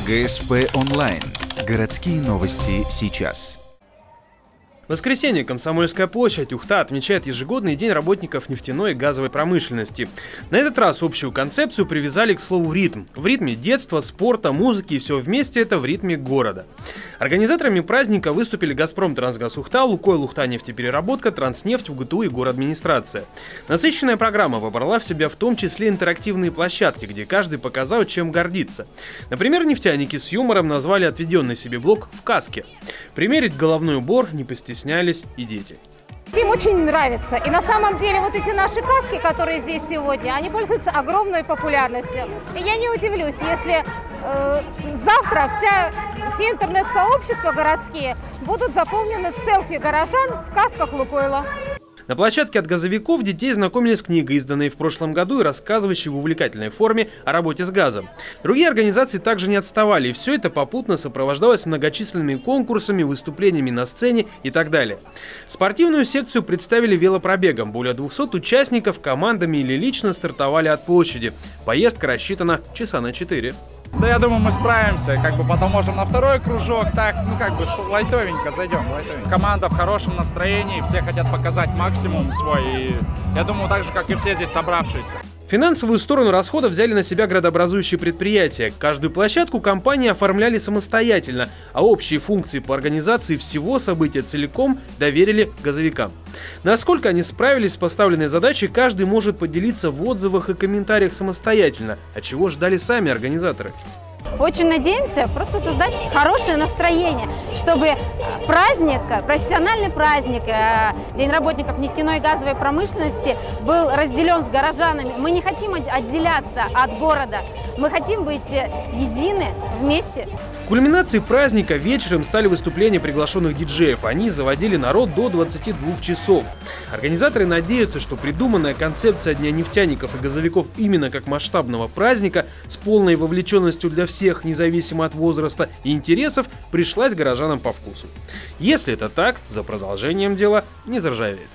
ГСП онлайн. Городские новости сейчас. В воскресенье Комсомольская площадь, Ухта, отмечает ежегодный день работников нефтяной и газовой промышленности. На этот раз общую концепцию привязали к слову «ритм». В ритме детства, спорта, музыки и все вместе это в ритме города. Организаторами праздника выступили «Газпром-Трансгаз Ухта», «Лукойл Ухта нефтепереработка», «Транснефть», УГТУ и город-администрация. Насыщенная программа вобрала в себя в том числе интерактивные площадки, где каждый показал, чем гордится. Например, нефтяники с юмором назвали отведенный себе блок «В каске». Примерить головной убор не постеснялись и дети. Им очень нравится. И на самом деле вот эти наши каски, которые здесь сегодня, они пользуются огромной популярностью. И я не удивлюсь, если завтра все интернет-сообщества городские будут заполнены селфи горожан в касках Лукойла. На площадке от газовиков детей знакомились с книгой, изданной в прошлом году и рассказывающей в увлекательной форме о работе с газом. Другие организации также не отставали, и все это попутно сопровождалось многочисленными конкурсами, выступлениями на сцене и так далее. Спортивную секцию представили велопробегом. Более 200 участников командами или лично стартовали от площади. Поездка рассчитана часа на 4. Да, я думаю, мы справимся, потом можем на второй кружок, лайтовенько зайдем, Команда в хорошем настроении, все хотят показать максимум свой, и я думаю, так же, как и все здесь собравшиеся. Финансовую сторону расходов взяли на себя градообразующие предприятия. Каждую площадку компании оформляли самостоятельно, а общие функции по организации всего события целиком доверили газовикам. Насколько они справились с поставленной задачей, каждый может поделиться в отзывах и комментариях самостоятельно, от чего ждали сами организаторы. Очень надеемся просто создать хорошее настроение, чтобы праздник, профессиональный праздник, День работников нефтяной и газовой промышленности был разделен с горожанами. Мы не хотим отделяться от города, мы хотим быть едины, вместе. Кульминацией праздника вечером стали выступления приглашенных диджеев. Они заводили народ до 22 часов. Организаторы надеются, что придуманная концепция Дня нефтяников и газовиков именно как масштабного праздника с полной вовлеченностью для всех, независимо от возраста и интересов, пришлась горожанам по вкусу. Если это так, за продолжением дела не заржавеет.